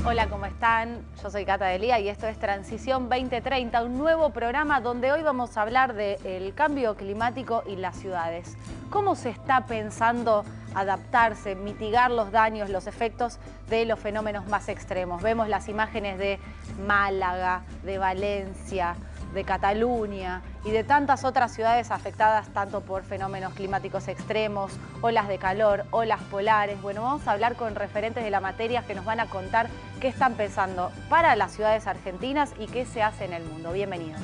Hola, ¿cómo están? Yo soy Cata Delía y esto es Transición 2030, un nuevo programa donde hoy vamos a hablar del cambio climático y las ciudades. ¿Cómo se está pensando adaptarse, mitigar los daños, los efectos de los fenómenos más extremos? Vemos las imágenes de Málaga, de Valencia, de Cataluña y de tantas otras ciudades afectadas tanto por fenómenos climáticos extremos, olas de calor, olas polares. Bueno, vamos a hablar con referentes de la materia que nos van a contar qué están pensando para las ciudades argentinas y qué se hace en el mundo. Bienvenidos.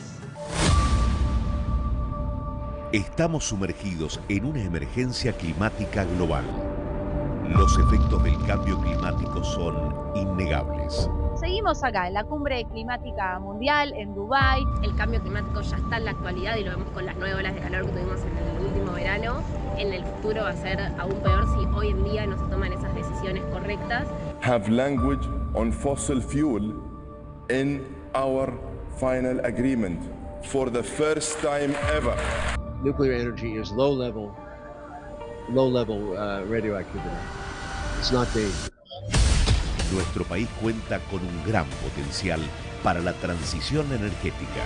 Estamos sumergidos en una emergencia climática global. Los efectos del cambio climático son innegables. Seguimos acá en la Cumbre Climática Mundial en Dubái. El cambio climático ya está en la actualidad y lo vemos con las 9 olas de calor que tuvimos en el último verano. En el futuro va a ser aún peor si hoy en día no se toman esas decisiones correctas. Have language on fossil fuel in our final agreement for the first time ever. Nuclear energy is low level radioactivity. It's not dangerous. Nuestro país cuenta con un gran potencial para la transición energética.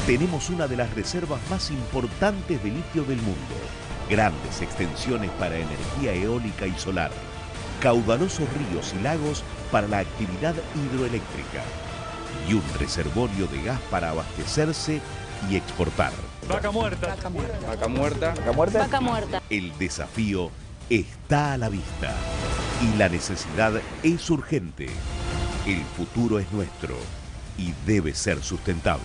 Tenemos una de las reservas más importantes de litio del mundo, grandes extensiones para energía eólica y solar, caudalosos ríos y lagos para la actividad hidroeléctrica y un reservorio de gas para abastecerse y exportar. Vaca muerta. Vaca muerta. Vaca muerta. Vaca muerta. Vaca muerta. El desafío está a la vista y la necesidad es urgente. El futuro es nuestro y debe ser sustentable.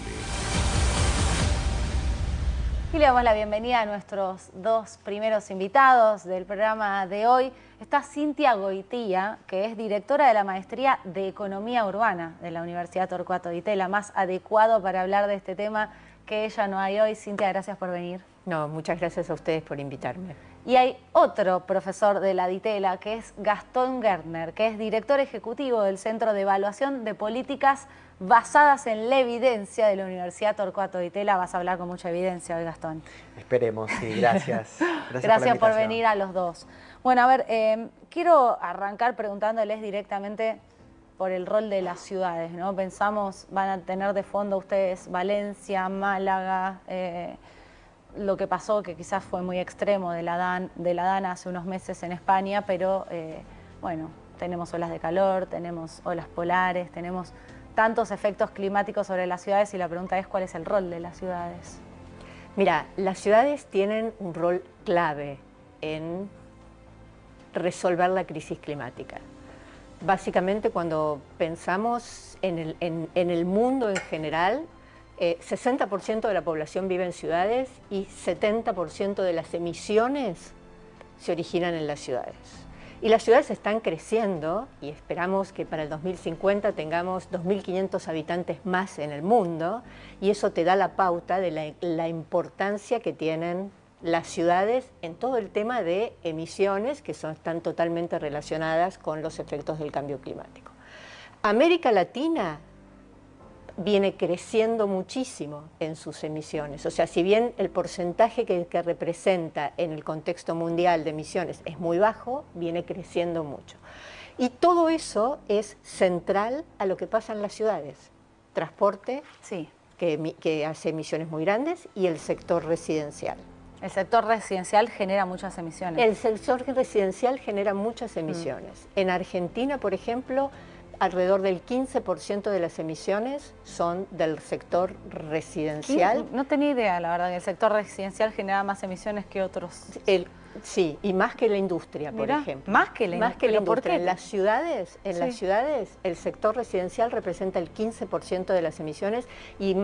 Y le damos la bienvenida a nuestros dos primeros invitados del programa de hoy. Está Cintia Goitía, que es directora de la Maestría de Economía Urbana de la Universidad Torcuato Di Tella, más adecuado para hablar de este tema que ella no hay hoy. Cintia, gracias por venir. No, muchas gracias a ustedes por invitarme. Y hay otro profesor de la Di Tella, que es Gastón Gertner, que es director ejecutivo del Centro de Evaluación de Políticas Basadas en la Evidencia de la Universidad Torcuato Di Tella. Vas a hablar con mucha evidencia hoy, Gastón. Esperemos, sí, gracias. Gracias por venir a los dos. Bueno, a ver, quiero arrancar preguntándoles directamente por el rol de las ciudades, ¿no? Pensamos, van a tener de fondo ustedes Valencia, Málaga, lo que pasó, que quizás fue muy extremo de la Dana hace unos meses en España, pero bueno, tenemos olas de calor, tenemos olas polares, tenemos tantos efectos climáticos sobre las ciudades y la pregunta es ¿cuál es el rol de las ciudades? Mira, las ciudades tienen un rol clave en resolver la crisis climática. Básicamente cuando pensamos en el mundo en general, 60% de la población vive en ciudades y 70% de las emisiones se originan en las ciudades. Y las ciudades están creciendo y esperamos que para el 2050 tengamos 2.500 habitantes más en el mundo y eso te da la pauta de la importancia que tienen las ciudades en todo el tema de emisiones que están totalmente relacionadas con los efectos del cambio climático. América Latina viene creciendo muchísimo en sus emisiones. O sea, si bien el porcentaje que representa en el contexto mundial de emisiones es muy bajo, viene creciendo mucho. Y todo eso es central a lo que pasa en las ciudades. Transporte, sí, que hace emisiones muy grandes, y el sector residencial. El sector residencial genera muchas emisiones. El sector residencial genera muchas emisiones. En Argentina, por ejemplo, alrededor del 15% de las emisiones son del sector residencial. No tenía idea, la verdad, que el sector residencial genera más emisiones que otros. Sí, y más que la industria, por ejemplo. Más que la industria. ¿Por qué? En las ciudades, el sector residencial representa el 15% de las emisiones y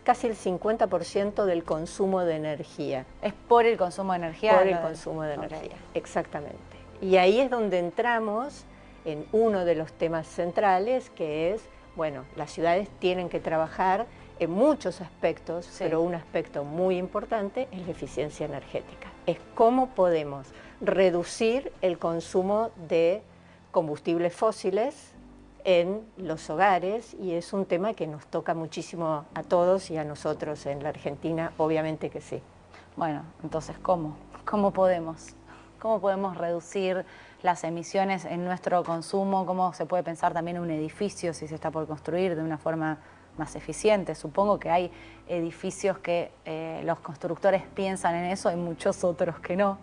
casi el 50% del consumo de energía. ¿Es por el consumo de energía? Por el consumo de energía, exactamente. Y ahí es donde entramos en uno de los temas centrales, que es, bueno, las ciudades tienen que trabajar en muchos aspectos, pero un aspecto muy importante es la eficiencia energética. Es cómo podemos reducir el consumo de combustibles fósiles en los hogares, y es un tema que nos toca muchísimo a todos y a nosotros en la Argentina, obviamente que sí. Bueno, entonces, ¿cómo? ¿Cómo podemos? ¿Cómo podemos reducir las emisiones en nuestro consumo? ¿Cómo se puede pensar también un edificio, si se está por construir, de una forma más eficiente? Supongo que hay edificios que los constructores piensan en eso, hay muchos otros que no.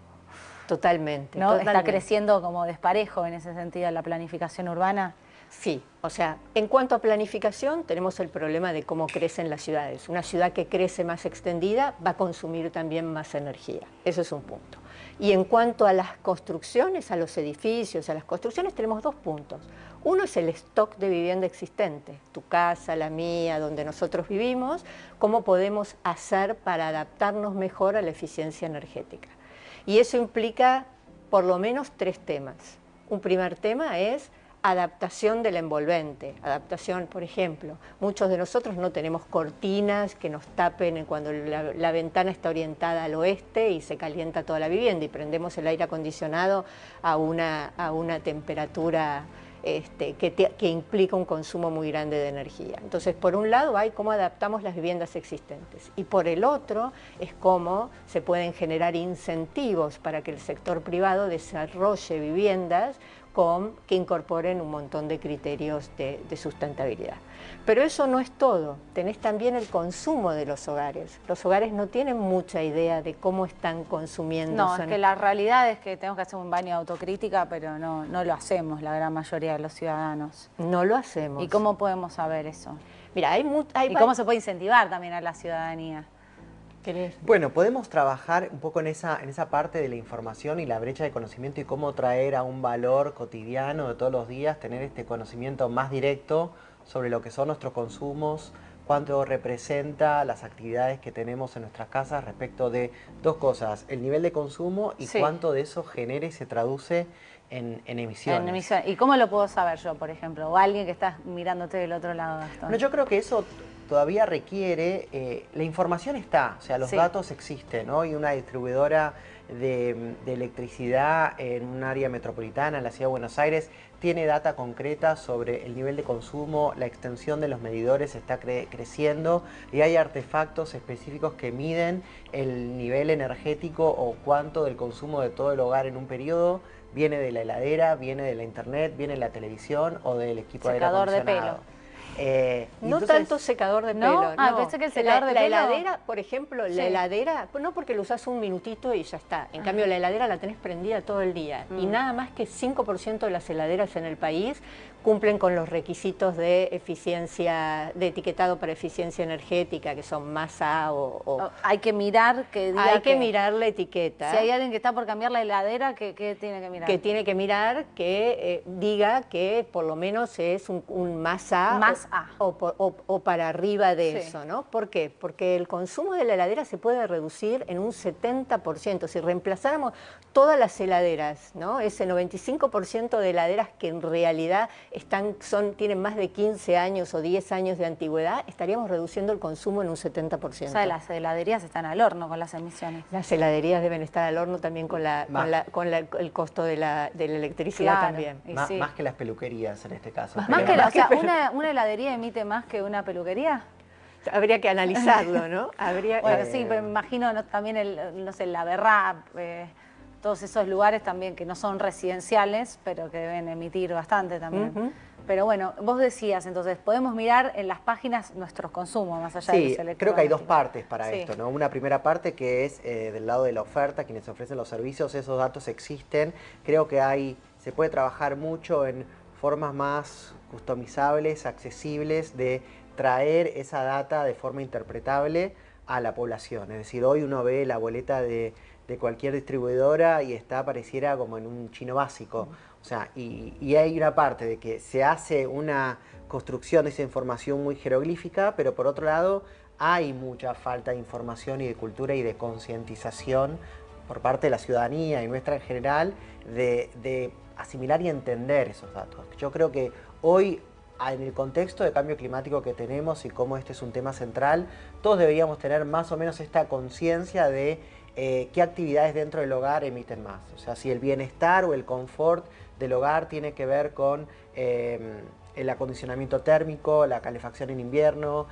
Totalmente, ¿No? totalmente. ¿Está creciendo como desparejo en ese sentido la planificación urbana? Sí, o sea, en cuanto a planificación tenemos el problema de cómo crecen las ciudades. Una ciudad que crece más extendida va a consumir también más energía, eso es un punto. Y en cuanto a las construcciones, a los edificios, a las construcciones, tenemos dos puntos. Uno es el stock de vivienda existente, tu casa, la mía, donde nosotros vivimos, cómo podemos hacer para adaptarnos mejor a la eficiencia energética. Y eso implica por lo menos tres temas. Un primer tema es adaptación del envolvente, adaptación, por ejemplo, muchos de nosotros no tenemos cortinas que nos tapen cuando la ventana está orientada al oeste y se calienta toda la vivienda y prendemos el aire acondicionado a una temperatura que implica un consumo muy grande de energía. Entonces, por un lado hay cómo adaptamos las viviendas existentes y por el otro es cómo se pueden generar incentivos para que el sector privado desarrolle viviendas que incorporen un montón de criterios de sustentabilidad. Pero eso no es todo, tenés también el consumo de los hogares. Los hogares no tienen mucha idea de cómo están consumiendo. No, es que la realidad es que tenemos que hacer un baño de autocrítica, pero no lo hacemos la gran mayoría de los ciudadanos. No lo hacemos. ¿Y cómo podemos saber eso? Mira, ¿Y cómo se puede incentivar también a la ciudadanía? Bueno, podemos trabajar un poco en esa parte de la información y la brecha de conocimiento y cómo traer a un valor cotidiano de todos los días, tener este conocimiento más directo sobre lo que son nuestros consumos, cuánto representa las actividades que tenemos en nuestras casas respecto de dos cosas, el nivel de consumo y cuánto de eso genera y se traduce en emisiones. ¿Y cómo lo puedo saber yo, por ejemplo? O alguien que está mirándote del otro lado, Gastón. No, yo creo que eso todavía requiere, la información está, o sea, los datos existen, ¿no? Y una distribuidora de electricidad en un área metropolitana, en la ciudad de Buenos Aires, tiene data concreta sobre el nivel de consumo, la extensión de los medidores está creciendo y hay artefactos específicos que miden el nivel energético o cuánto del consumo de todo el hogar en un periodo viene de la heladera, viene de la internet, viene de la televisión o del equipo de aire acondicionado. No tanto secador de pelo, no. Pensé que el secador de pelo. La heladera, por ejemplo, la heladera, no porque lo usás un minutito y ya está. En cambio, la heladera la tenés prendida todo el día. Y nada más que 5% de las heladeras en el país cumplen con los requisitos de eficiencia, de etiquetado para eficiencia energética, que son más A o hay que mirar que diga hay que mirar la etiqueta. Si hay alguien que está por cambiar la heladera, ¿qué tiene que mirar? Que tiene que mirar que diga que por lo menos es un más A. Más A. O para arriba de eso, ¿no? ¿Por qué? Porque el consumo de la heladera se puede reducir en un 70%. Si reemplazáramos todas las heladeras, ¿no? Ese 95% de heladeras que en realidad tienen más de 15 años o 10 años de antigüedad, estaríamos reduciendo el consumo en un 70%. O sea, las heladerías están al horno con las emisiones. Las heladerías deben estar al horno también con el costo de la electricidad también. Más que las peluquerías en este caso. ¿Una heladería emite más que una peluquería? Habría que analizarlo, ¿no? Bueno, sí, pero me imagino también la Berrap, todos esos lugares también que no son residenciales, pero que deben emitir bastante también. Pero bueno, vos decías, entonces, podemos mirar en las páginas nuestros consumos, más allá de los electrodomésticos. Creo que hay dos partes para esto, ¿no? Una primera parte que es del lado de la oferta, quienes ofrecen los servicios, esos datos existen. Creo que se puede trabajar mucho en formas más customizables, accesibles, de traer esa data de forma interpretable a la población. Es decir, hoy uno ve la boleta de cualquier distribuidora y pareciera como en un chino básico. O sea, y hay una parte de que se hace una construcción de esa información muy jeroglífica, pero por otro lado hay mucha falta de información y de cultura y de concientización por parte de la ciudadanía y nuestra en general de asimilar y entender esos datos. Yo creo que hoy, en el contexto de cambio climático que tenemos y como este es un tema central, todos deberíamos tener más o menos esta conciencia de qué actividades dentro del hogar emiten más. O sea, si el bienestar o el confort del hogar tiene que ver con el acondicionamiento térmico, la calefacción en invierno,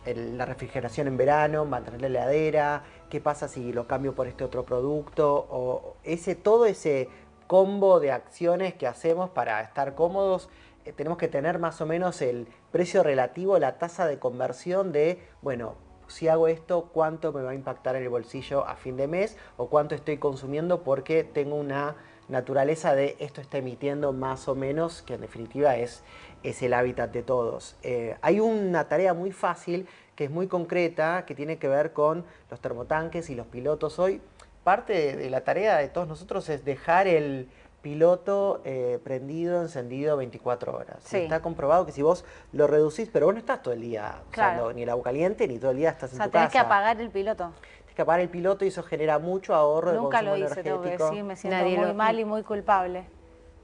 la refrigeración en verano, mantener la heladera, qué pasa si lo cambio por este otro producto, o todo ese combo de acciones que hacemos para estar cómodos. Tenemos que tener más o menos el precio relativo, la tasa de conversión de, bueno, si hago esto, ¿cuánto me va a impactar en el bolsillo a fin de mes? O cuánto estoy consumiendo porque tengo una naturaleza de esto está emitiendo más o menos, que en definitiva es el hábitat de todos. Hay una tarea muy fácil, que es muy concreta, que tiene que ver con los termotanques y los pilotos. Hoy parte de la tarea de todos nosotros es dejar el piloto prendido, encendido 24 horas. Sí. Está comprobado que si vos lo reducís, pero vos no estás todo el día usando ni el agua caliente, ni todo el día estás en tu casa. O sea, tenés que apagar el piloto. Tienes que apagar el piloto y eso genera mucho ahorro de consumo energético. Nunca lo hice, tengo que decir, me siento muy mal y muy culpable.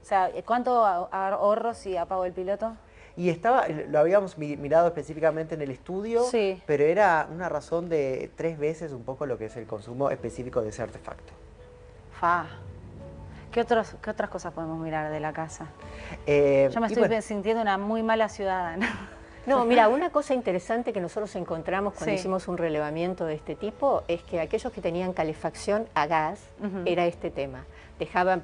O sea, ¿cuánto ahorro si apago el piloto? Y lo habíamos mirado específicamente en el estudio, sí, pero era una razón de 3 veces un poco lo que es el consumo específico de ese artefacto. ¿Qué otras cosas podemos mirar de la casa? Yo me estoy sintiendo una muy mala ciudadana. No, mira, una cosa interesante que nosotros encontramos cuando hicimos un relevamiento de este tipo es que aquellos que tenían calefacción a gas, era este tema.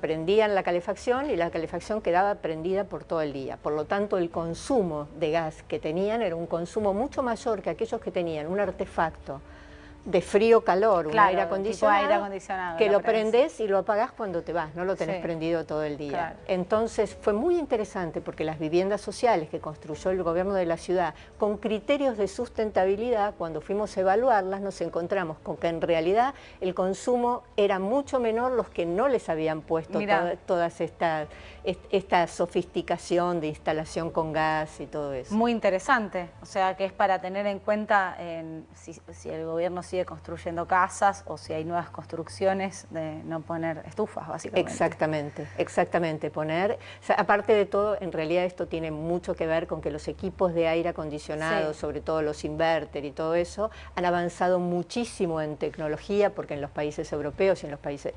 Prendían la calefacción y la calefacción quedaba prendida por todo el día. Por lo tanto, el consumo de gas que tenían era un consumo mucho mayor que aquellos que tenían un artefacto de frío-calor, claro, un aire acondicionado, que lo prendés y lo apagás cuando te vas, no lo tenés prendido todo el día. Claro. Entonces fue muy interesante porque las viviendas sociales que construyó el gobierno de la ciudad con criterios de sustentabilidad, cuando fuimos a evaluarlas nos encontramos con que en realidad el consumo era mucho menor los que no les habían puesto todas esta sofisticación de instalación con gas y todo eso. Muy interesante, o sea que es para tener en cuenta si el gobierno sigue construyendo casas o si hay nuevas construcciones de no poner estufas, básicamente. Exactamente, aparte de todo, en realidad esto tiene mucho que ver con que los equipos de aire acondicionado, sobre todo los inverter y todo eso, han avanzado muchísimo en tecnología porque en los países europeos y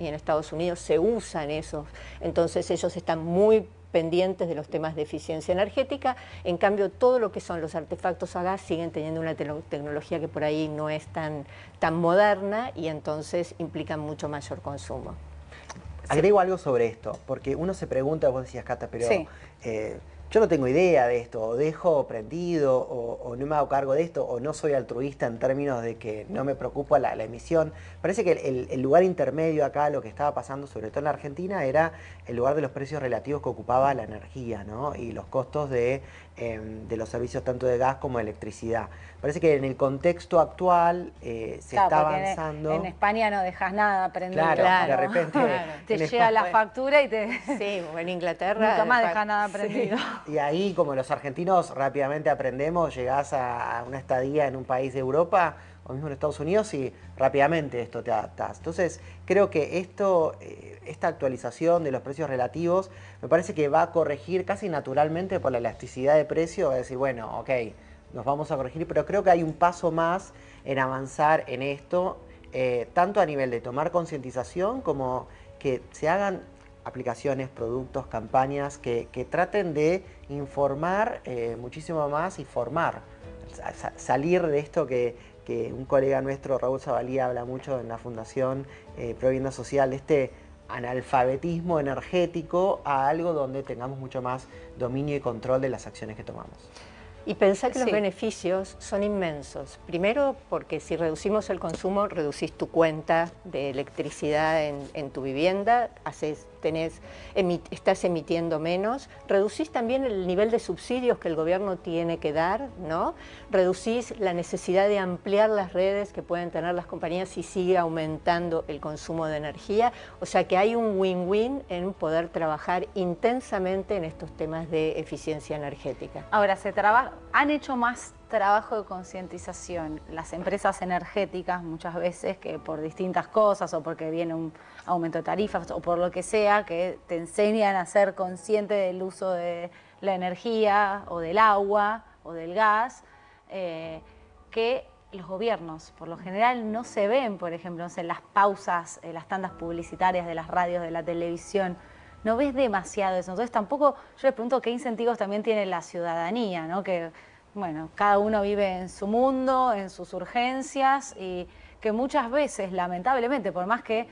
en Estados Unidos se usan esos, entonces ellos están muy pendientes de los temas de eficiencia energética. En cambio, todo lo que son los artefactos a gas siguen teniendo una tecnología que por ahí no es tan moderna y entonces implican mucho mayor consumo. Agrego algo sobre esto, porque uno se pregunta, vos decías, Cata, pero yo no tengo idea de esto, o dejo prendido, o no me hago cargo de esto, o no soy altruista en términos de que no me preocupa la emisión. Parece que el lugar intermedio acá, lo que estaba pasando, sobre todo en la Argentina, era el lugar de los precios relativos que ocupaba la energía, ¿no? Y los costos de los servicios tanto de gas como de electricidad. Parece que en el contexto actual se está avanzando. En España no dejas nada prendido. Claro, de repente te llega la factura y te... Sí, o en Inglaterra... Nunca más dejas nada prendido. Y ahí, como los argentinos rápidamente aprendemos, llegás a una estadía en un país de Europa o mismo en Estados Unidos y rápidamente esto te adaptás. Entonces, creo que esta actualización de los precios relativos me parece que va a corregir casi naturalmente por la elasticidad de precio, va a decir, bueno, ok, nos vamos a corregir, pero creo que hay un paso más en avanzar en esto, tanto a nivel de tomar concientización como que se hagan aplicaciones, productos, campañas que traten de informar muchísimo más y formar, salir de esto que un colega nuestro, Raúl Zavalía, habla mucho en la Fundación Provivienda Social, de este analfabetismo energético a algo donde tengamos mucho más dominio y control de las acciones que tomamos. Y pensar que los beneficios son inmensos. Primero, porque si reducimos el consumo, reducís tu cuenta de electricidad en tu vivienda, estás emitiendo menos. Reducís también el nivel de subsidios que el gobierno tiene que dar, ¿no? Reducís la necesidad de ampliar las redes que pueden tener las compañías si sigue aumentando el consumo de energía. O sea que hay un win-win en poder trabajar intensamente en estos temas de eficiencia energética. Ahora, han hecho más trabajo de concientización las empresas energéticas muchas veces que por distintas cosas o porque viene un aumento de tarifas o por lo que sea, que te enseñan a ser consciente del uso de la energía o del agua o del gas, que los gobiernos por lo general no se ven, por ejemplo, no sé, en las pausas, en las tandas publicitarias de las radios, de la televisión. No ves demasiado eso. Entonces tampoco, yo les pregunto qué incentivos también tiene la ciudadanía, ¿no? Que bueno, cada uno vive en su mundo, en sus urgencias y que muchas veces, lamentablemente, por más que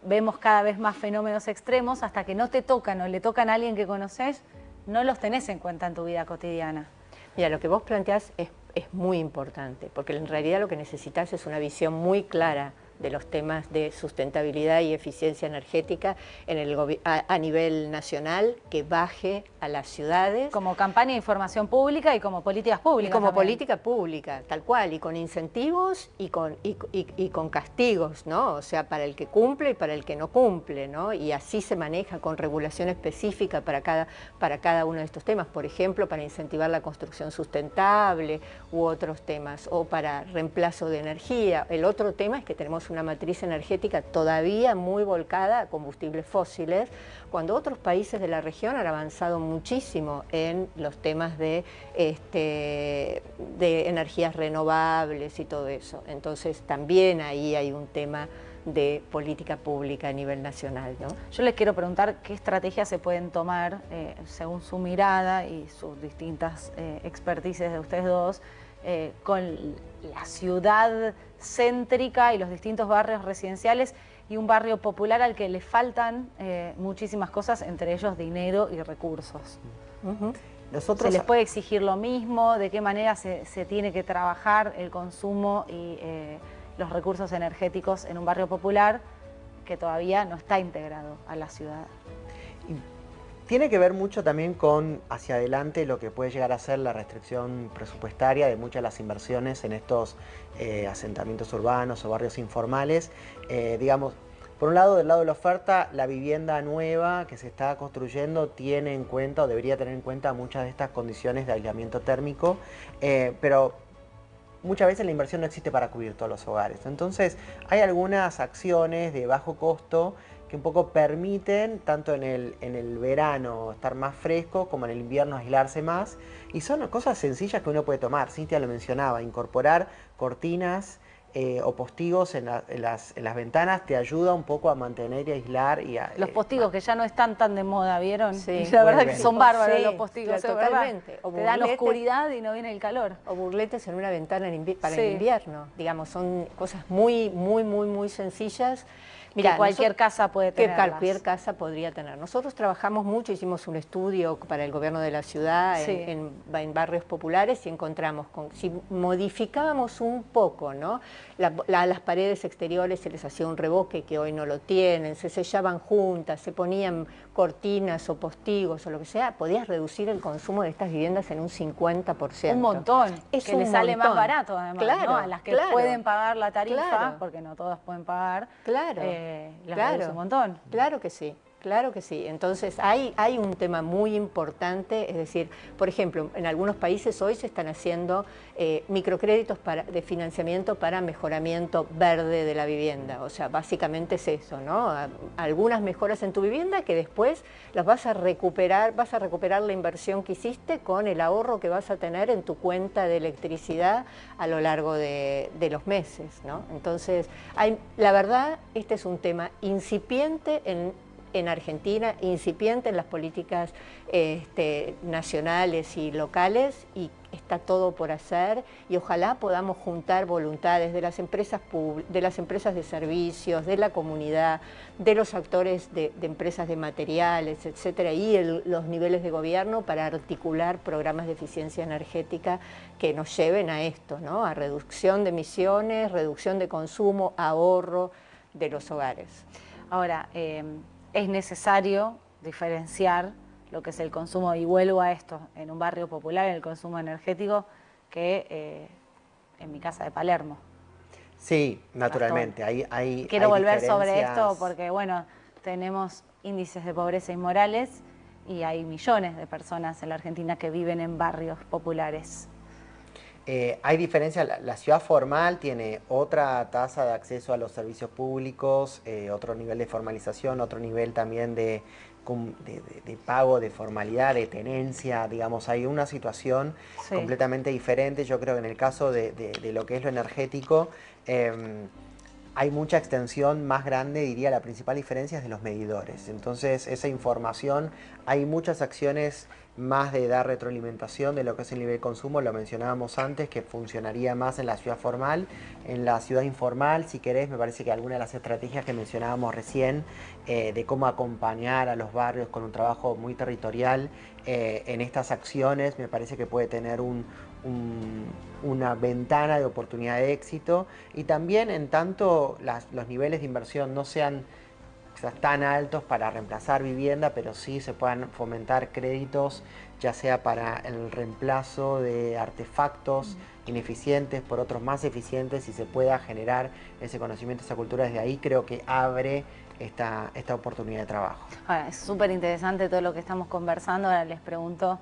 vemos cada vez más fenómenos extremos, hasta que no te tocan o le tocan a alguien que conoces, no los tenés en cuenta en tu vida cotidiana. Mira, lo que vos planteás es muy importante, porque en realidad lo que necesitas es una visión muy clara de los temas de sustentabilidad y eficiencia energética a nivel nacional, que baje a las ciudades. Como campaña de información pública y como políticas públicas. Y como también. política pública, tal cual, y con incentivos y con castigos, ¿no? O sea, para el que cumple y para el que no cumple, ¿no? Y así se maneja con regulación específica para cada uno de estos temas. Por ejemplo, para incentivar la construcción sustentable u otros temas, o para reemplazo de energía. El otro tema es que tenemos una matriz energética todavía muy volcada a combustibles fósiles, cuando otros países de la región han avanzado muchísimo en los temas de energías renovables y todo eso. Entonces también ahí hay un tema de política pública a nivel nacional, ¿no? Yo les quiero preguntar qué estrategias se pueden tomar según su mirada y sus distintas expertices de ustedes dos, con la ciudad céntrica y los distintos barrios residenciales y un barrio popular al que le faltan muchísimas cosas, entre ellos dinero y recursos. ¿Se les puede exigir lo mismo? ¿De qué manera se tiene que trabajar el consumo y los recursos energéticos en un barrio popular que todavía no está integrado a la ciudad? Tiene que ver mucho también con hacia adelante lo que puede llegar a ser la restricción presupuestaria de muchas de las inversiones en estos asentamientos urbanos o barrios informales. Digamos, por un lado, del lado de la oferta, la vivienda nueva que se está construyendo tiene en cuenta o debería tener en cuenta muchas de estas condiciones de aislamiento térmico, pero muchas veces la inversión no existe para cubrir todos los hogares. Entonces, hay algunas acciones de bajo costo que un poco permiten, tanto en el verano estar más fresco, como en el invierno aislarse más. Y son cosas sencillas que uno puede tomar. Cintia lo mencionaba, incorporar cortinas o postigos en las ventanas te ayuda un poco a mantener y aislar. Los postigos que ya no están tan de moda, ¿vieron? Sí, y la verdad que son bárbaros sí, los postigos. Totalmente. Te dan la oscuridad y no viene el calor. O burletes en una ventana para Sí. el invierno. Digamos, son cosas muy sencillas. Mira, cualquier casa puede tener. Cualquier casa podría tener. Nosotros trabajamos mucho, hicimos un estudio para el gobierno de la ciudad Sí. en barrios populares y encontramos, si modificábamos un poco, ¿no? Las paredes exteriores se les hacía un revoque que hoy no lo tienen, se sellaban juntas, se ponían cortinas o postigos o lo que sea, podías reducir el consumo de estas viviendas en un 50%. Un montón. Es que un les sale más montón. barato además, Claro, ¿no? A las que claro. pueden pagar la tarifa, Claro. porque no todas pueden pagar, Claro, les claro. reduce un montón. Claro que sí. Claro que sí. Entonces hay un tema muy importante, es decir, por ejemplo, en algunos países hoy se están haciendo microcréditos de financiamiento para mejoramiento verde de la vivienda. O sea, básicamente es eso, ¿no? Algunas mejoras en tu vivienda que después las vas a recuperar la inversión que hiciste con el ahorro que vas a tener en tu cuenta de electricidad a lo largo de los meses, ¿no? Entonces, la verdad, este es un tema incipiente en Argentina, incipiente en las políticas nacionales y locales, y está todo por hacer, y ojalá podamos juntar voluntades de las empresas de servicios, de la comunidad, de los actores de empresas de materiales, etcétera, y los niveles de gobierno para articular programas de eficiencia energética que nos lleven a esto, ¿no? A reducción de emisiones, reducción de consumo, ahorro de los hogares. Ahora, es necesario diferenciar lo que es el consumo, y vuelvo a esto, en un barrio popular, el consumo energético, que en mi casa de Palermo. Sí, naturalmente. Quiero volver sobre esto porque, bueno, tenemos índices de pobreza inmorales y hay millones de personas en la Argentina que viven en barrios populares. Hay diferencia, la ciudad formal tiene otra tasa de acceso a los servicios públicos, otro nivel de formalización, otro nivel también de pago, de formalidad, de tenencia, digamos, hay una situación Sí. completamente diferente. Yo creo que en el caso de lo que es lo energético, hay mucha extensión más grande, diría la principal diferencia es de los medidores. Entonces esa información, hay muchas acciones más de dar retroalimentación de lo que es el nivel de consumo, lo mencionábamos antes, que funcionaría más en la ciudad formal. En la ciudad informal, si querés, me parece que alguna de las estrategias que mencionábamos recién, de cómo acompañar a los barrios con un trabajo muy territorial en estas acciones, me parece que puede tener una ventana de oportunidad de éxito, y también en tanto los niveles de inversión no sean quizás tan altos para reemplazar vivienda, pero sí se puedan fomentar créditos, ya sea para el reemplazo de artefactos ineficientes por otros más eficientes, y se pueda generar ese conocimiento, esa cultura desde ahí, creo que abre esta oportunidad de trabajo. Ahora, es súper interesante todo lo que estamos conversando. Ahora les pregunto,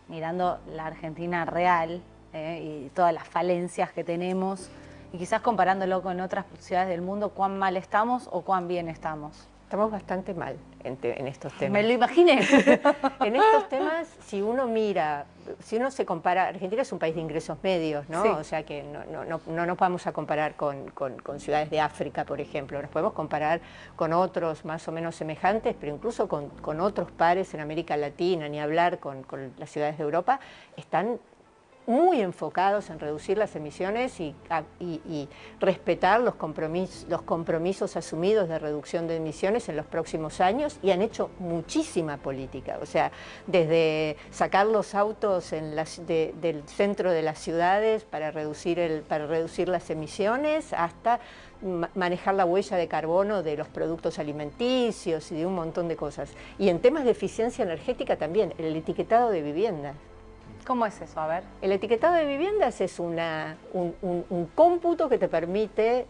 mirando la Argentina real y todas las falencias que tenemos, y quizás comparándolo con otras ciudades del mundo, ¿cuán mal estamos o cuán bien estamos? Estamos bastante mal en estos temas. Me lo imaginé. En estos temas, si uno mira, si uno se compara, Argentina es un país de ingresos medios, ¿no? Sí. O sea que no nos vamos a comparar con ciudades de África, por ejemplo. Nos podemos comparar con otros más o menos semejantes, pero incluso con otros pares en América Latina, ni hablar con las ciudades de Europa, están muy enfocados en reducir las emisiones y respetar los compromisos asumidos de reducción de emisiones en los próximos años, y han hecho muchísima política. O sea, desde sacar los autos del centro de las ciudades para reducir las emisiones, hasta manejar la huella de carbono de los productos alimenticios y de un montón de cosas. Y en temas de eficiencia energética también, el etiquetado de viviendas. ¿Cómo es eso? A ver. El etiquetado de viviendas es un cómputo que te permite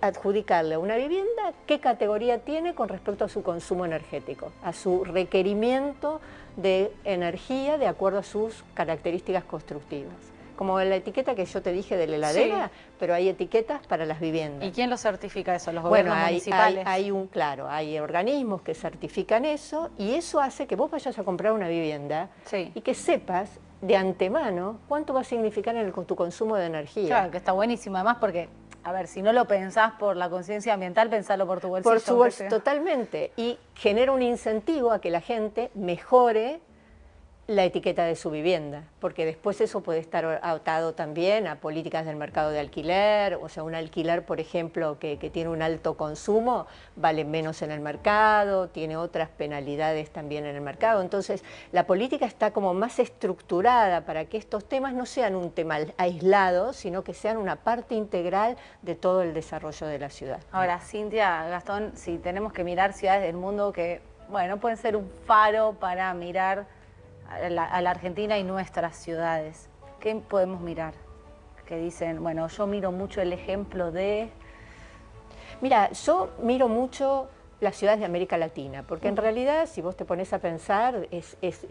adjudicarle a una vivienda qué categoría tiene con respecto a su consumo energético, a su requerimiento de energía de acuerdo a sus características constructivas. Como la etiqueta que yo te dije de la heladera, sí, pero hay etiquetas para las viviendas. ¿Y quién lo certifica eso? ¿Los gobiernos municipales? Claro, hay organismos que certifican eso, y eso hace que vos vayas a comprar una vivienda, sí, y que sepas de antemano cuánto va a significar en tu consumo de energía. Claro, que está buenísimo, además porque, a ver, si no lo pensás por la conciencia ambiental, pensalo por tu bolsillo. Por su bolsillo, totalmente, y genera un incentivo a que la gente mejore la etiqueta de su vivienda, porque después eso puede estar atado también a políticas del mercado de alquiler. O sea, un alquiler, por ejemplo, que tiene un alto consumo, vale menos en el mercado, tiene otras penalidades también en el mercado. Entonces, la política está como más estructurada para que estos temas no sean un tema aislado, sino que sean una parte integral de todo el desarrollo de la ciudad. Ahora, Cintia, Gastón, si tenemos que mirar ciudades del mundo que, bueno, pueden ser un faro para mirar a la Argentina y nuestras ciudades, ¿qué podemos mirar? Que dicen, bueno, yo miro mucho el ejemplo de... Mira, yo miro mucho las ciudades de América Latina, porque en realidad, si vos te pones a pensar,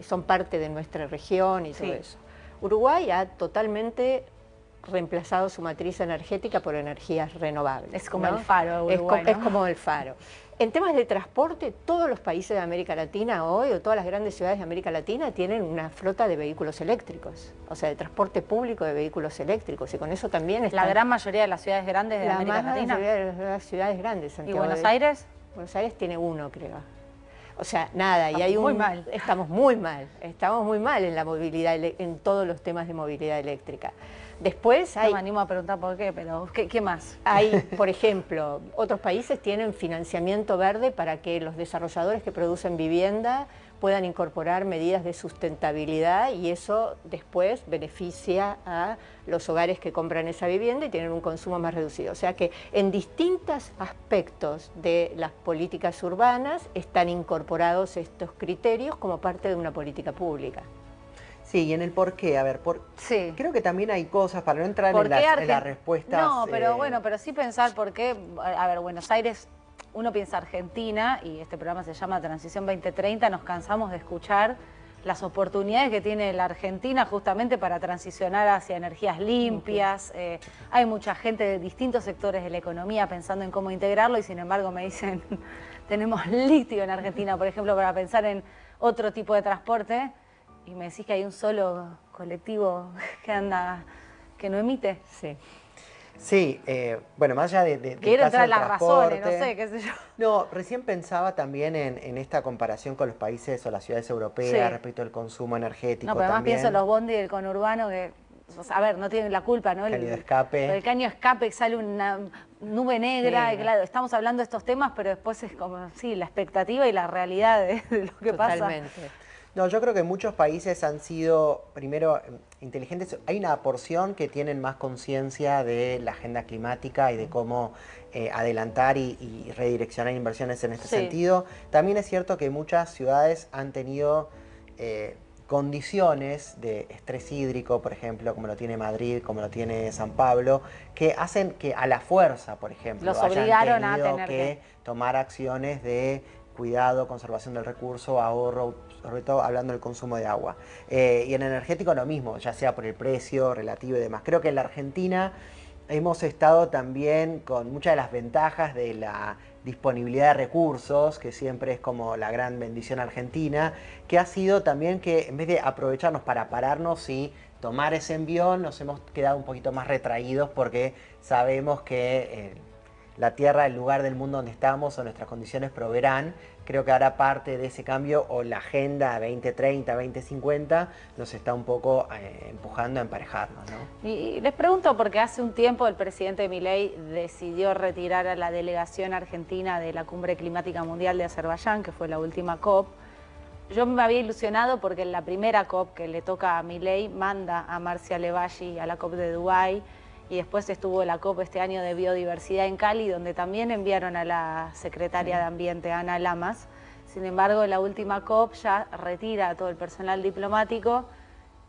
son parte de nuestra región y todo eso. Uruguay ha totalmente reemplazado su matriz energética por energías renovables. Es como el faro de Uruguay, ¿no? Es como el faro. En temas de transporte, todos los países de América Latina hoy, o todas las grandes ciudades de América Latina, tienen una flota de vehículos eléctricos, o sea, de transporte público de vehículos eléctricos, y con eso también está... ¿La gran mayoría de las ciudades grandes de América Latina? La mayoría de las ciudades grandes. ¿Y Buenos Aires? Buenos Aires tiene uno, creo. O sea, nada, y hay muy mal. Estamos muy mal en la movilidad, en todos los temas de movilidad eléctrica. Después hay... No me animo a preguntar por qué, pero ¿qué más? Hay, por ejemplo, otros países tienen financiamiento verde para que los desarrolladores que producen vivienda puedan incorporar medidas de sustentabilidad, y eso después beneficia a los hogares que compran esa vivienda y tienen un consumo más reducido. O sea que en distintos aspectos de las políticas urbanas están incorporados estos criterios como parte de una política pública. Sí, y en el por qué, a ver, creo que también hay cosas, para no entrar en las respuestas... No, pero bueno, pero sí pensar por qué, a ver, Buenos Aires, uno piensa Argentina, y este programa se llama Transición 2030, nos cansamos de escuchar las oportunidades que tiene la Argentina justamente para transicionar hacia energías limpias. Hay mucha gente de distintos sectores de la economía pensando en cómo integrarlo, y sin embargo me dicen, tenemos litio en Argentina, por ejemplo, para pensar en otro tipo de transporte. Y me decís que hay un solo colectivo que no emite. Sí. Sí, bueno, más allá del Quiero caso entrar del en las razones, no transporte. sé, qué sé yo. No, recién pensaba también en esta comparación con los países o las ciudades europeas Sí. respecto al consumo energético No, pero además también. pienso en los bondi del conurbano que, o sea, a ver, no tienen la culpa, ¿no? Caño de escape. El caño de escape sale una nube negra, Sí. y claro, estamos hablando de estos temas, pero después es como, sí, la expectativa y la realidad de lo que pasa. Totalmente. No, yo creo que muchos países han sido, primero, inteligentes. Hay una porción que tienen más conciencia de la agenda climática y de cómo adelantar y redireccionar inversiones en este Sí. sentido. También es cierto que muchas ciudades han tenido condiciones de estrés hídrico, por ejemplo, como lo tiene Madrid, como lo tiene San Pablo, que hacen que a la fuerza, por ejemplo, Los hayan obligaron a tenido tener que tomar acciones de cuidado, conservación del recurso, ahorro, sobre todo hablando del consumo de agua. Y en energético lo mismo, ya sea por el precio relativo y demás. Creo que en la Argentina hemos estado también con muchas de las ventajas de la disponibilidad de recursos, que siempre es como la gran bendición argentina, que ha sido también que en vez de aprovecharnos para pararnos y tomar ese envión, nos hemos quedado un poquito más retraídos porque sabemos que la Tierra, el lugar del mundo donde estamos o nuestras condiciones proveerán. Creo que ahora parte de ese cambio o la Agenda 2030, 2050 nos está un poco empujando a emparejarnos, ¿no? Y les pregunto porque hace un tiempo el presidente Milei decidió retirar a la delegación argentina de la Cumbre Climática Mundial de Azerbaiyán, que fue la última COP. Yo me había ilusionado porque en la primera COP que le toca a Milei manda a Marcia Levashi a la COP de Dubái, y después estuvo la COP este año de biodiversidad en Cali, donde también enviaron a la secretaria de Ambiente, Ana Lamas. Sin embargo, la última COP ya retira a todo el personal diplomático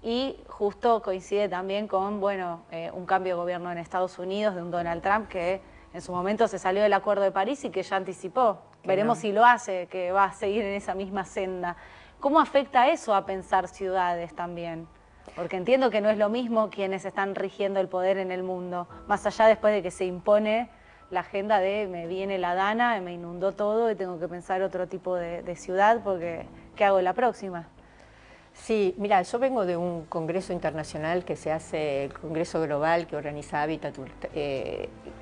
y justo coincide también con, bueno, un cambio de gobierno en Estados Unidos de un Donald Trump que en su momento se salió del Acuerdo de París y que ya anticipó. Veremos si lo hace, que va a seguir en esa misma senda. ¿Cómo afecta eso a pensar ciudades también? Porque entiendo que no es lo mismo quienes están rigiendo el poder en el mundo, más allá después de que se impone la agenda de me viene la dana, me inundó todo y tengo que pensar otro tipo de ciudad porque ¿qué hago la próxima? Sí, mira, yo vengo de un congreso internacional que se hace, el Congreso Global que organiza Habitat,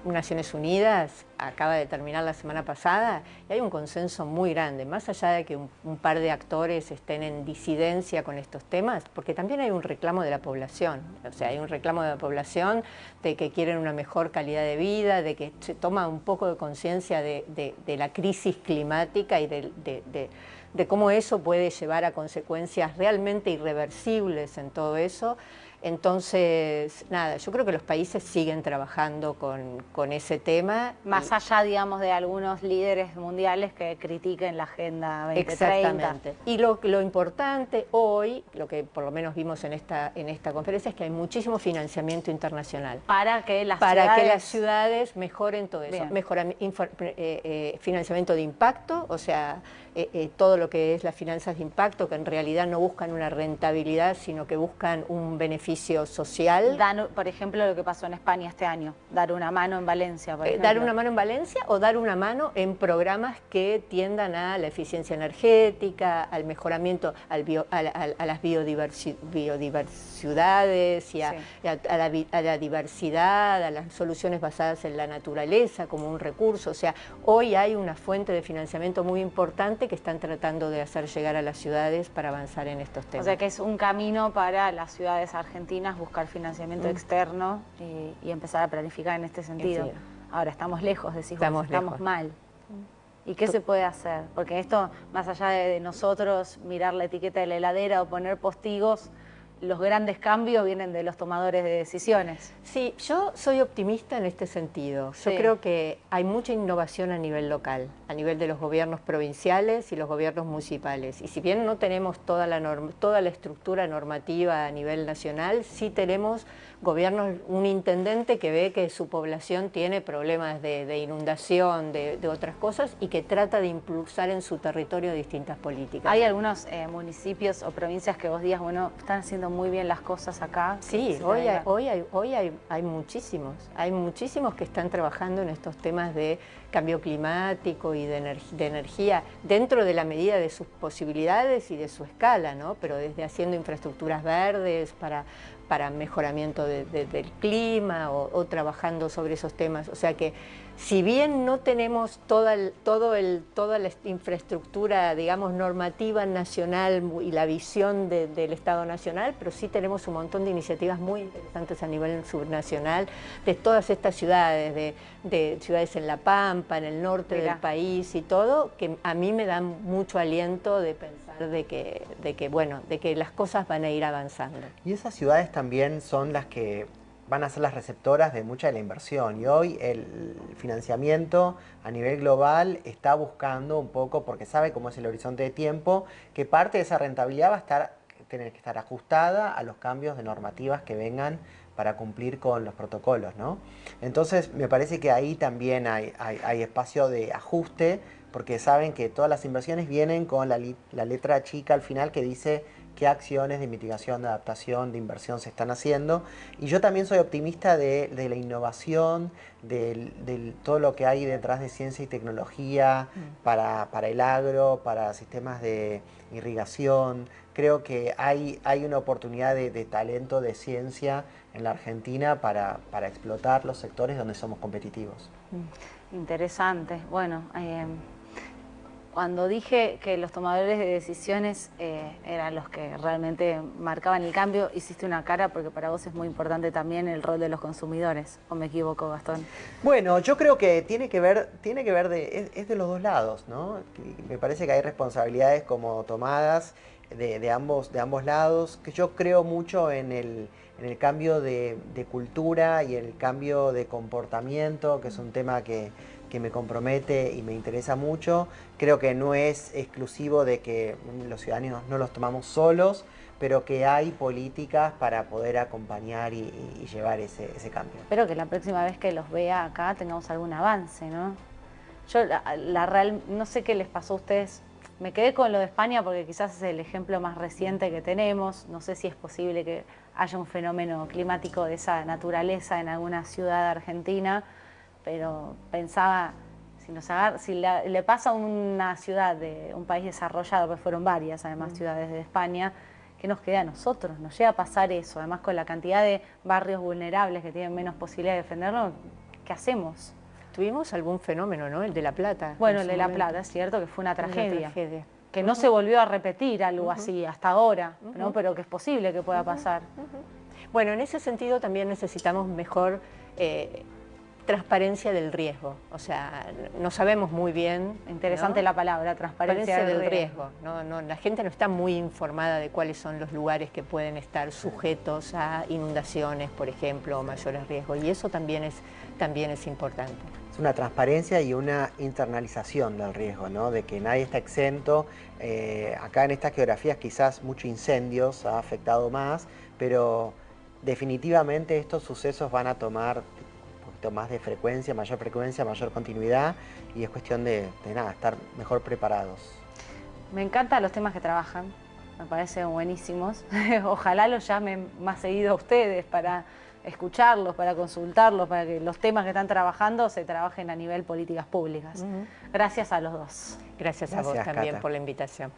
Naciones Unidas, acaba de terminar la semana pasada, y hay un consenso muy grande, más allá de que un par de actores estén en disidencia con estos temas, porque también hay un reclamo de la población, o sea, hay un reclamo de la población de que quieren una mejor calidad de vida, de que se toma un poco de conciencia de la crisis climática y de cómo eso puede llevar a consecuencias realmente irreversibles en todo eso. Entonces, nada, yo creo que los países siguen trabajando con ese tema. Más allá, digamos, de algunos líderes mundiales que critiquen la Agenda 2030. Exactamente. Y lo importante hoy, lo que por lo menos vimos en esta conferencia, es que hay muchísimo financiamiento internacional. Para que las ciudades mejoren todo eso. Financiamiento de impacto, o sea, todo lo que es las finanzas de impacto, que en realidad no buscan una rentabilidad, sino que buscan un beneficio social. Por ejemplo, lo que pasó en España este año, dar una mano en Valencia, por ejemplo. Dar una mano en Valencia o dar una mano en programas que tiendan a la eficiencia energética, al mejoramiento, a las biodiversidades y a la diversidad, a las soluciones basadas en la naturaleza como un recurso. O sea, hoy hay una fuente de financiamiento muy importante que están tratando de hacer llegar a las ciudades para avanzar en estos temas. O sea que es un camino para las ciudades argentinas buscar financiamiento externo y empezar a planificar en este sentido. Sí. Ahora, estamos lejos, decís vos, estamos mal. ¿Y qué se puede hacer? Porque esto, más allá de nosotros mirar la etiqueta de la heladera o poner postigos, los grandes cambios vienen de los tomadores de decisiones. Sí, yo soy optimista en este sentido. Yo creo que hay mucha innovación a nivel local, a nivel de los gobiernos provinciales y los gobiernos municipales. Y si bien no tenemos toda la estructura normativa a nivel nacional, sí tenemos gobiernos, un intendente que ve que su población tiene problemas de inundación, de otras cosas, y que trata de impulsar en su territorio distintas políticas. ¿Hay algunos municipios o provincias que vos digas, bueno, están haciendo muy bien las cosas acá? Sí, hoy hay muchísimos que están trabajando en estos temas de cambio climático y de energía dentro de la medida de sus posibilidades y de su escala, ¿no? Pero desde haciendo infraestructuras verdes para mejoramiento del clima o trabajando sobre esos temas. O sea que si bien no tenemos toda la infraestructura, digamos, normativa nacional y la visión del Estado nacional, pero sí tenemos un montón de iniciativas muy interesantes a nivel subnacional de todas estas ciudades, de ciudades en La Pampa, en el norte del país y todo, que a mí me dan mucho aliento de pensar de que las cosas van a ir avanzando. Y esas ciudades también son las que van a ser las receptoras de mucha de la inversión, y hoy el financiamiento a nivel global está buscando un poco, porque sabe cómo es el horizonte de tiempo, que parte de esa rentabilidad va a tener que estar ajustada a los cambios de normativas que vengan para cumplir con los protocolos, ¿no? Entonces me parece que ahí también hay espacio de ajuste, porque saben que todas las inversiones vienen con la letra chica al final que dice qué acciones de mitigación, de adaptación, de inversión se están haciendo. Y yo también soy optimista de la innovación, de todo lo que hay detrás de ciencia y tecnología para el agro, para sistemas de irrigación. Creo que hay una oportunidad de talento, de ciencia en la Argentina para explotar los sectores donde somos competitivos. Interesante. Bueno, cuando dije que los tomadores de decisiones eran los que realmente marcaban el cambio, hiciste una cara porque para vos es muy importante también el rol de los consumidores. ¿O me equivoco, Gastón? Bueno, yo creo que tiene que ver es de los dos lados, ¿no? Me parece que hay responsabilidades como tomadas de ambos lados, que yo creo mucho en el cambio de cultura y el cambio de comportamiento, que es un tema que me compromete y me interesa mucho. Creo que no es exclusivo de que los ciudadanos no los tomamos solos, pero que hay políticas para poder acompañar y llevar ese cambio. Espero que la próxima vez que los vea acá tengamos algún avance, ¿no? Yo no sé qué les pasó a ustedes. Me quedé con lo de España porque quizás es el ejemplo más reciente que tenemos. No sé si es posible que haya un fenómeno climático de esa naturaleza en alguna ciudad argentina, pero pensaba, si le pasa a una ciudad de un país desarrollado, pues fueron varias además ciudades de España, ¿qué nos queda a nosotros? Nos llega a pasar eso, además con la cantidad de barrios vulnerables que tienen menos posibilidad de defenderlo, ¿qué hacemos? Tuvimos algún fenómeno, ¿no? El de La Plata. Bueno, el de La Plata, es cierto que fue una tragedia. Que no se volvió a repetir algo así hasta ahora, ¿no? Pero que es posible que pueda pasar. Bueno, en ese sentido también necesitamos mejor transparencia del riesgo. O sea, no sabemos muy bien. Interesante, ¿no? La palabra, transparencia del riesgo. No, la gente no está muy informada de cuáles son los lugares que pueden estar sujetos a inundaciones, por ejemplo, o mayores riesgos. Y eso también es importante. Es una transparencia y una internalización del riesgo, ¿no? De que nadie está exento. Acá en estas geografías quizás muchos incendios ha afectado más, pero definitivamente estos sucesos van a tomar un poquito más de frecuencia, mayor continuidad, y es cuestión de estar mejor preparados. Me encantan los temas que trabajan, me parecen buenísimos. Ojalá los llamen más seguido a ustedes para escucharlos, para consultarlos, para que los temas que están trabajando se trabajen a nivel políticas públicas. Gracias a los dos. Gracias a vos también, Cata, por la invitación.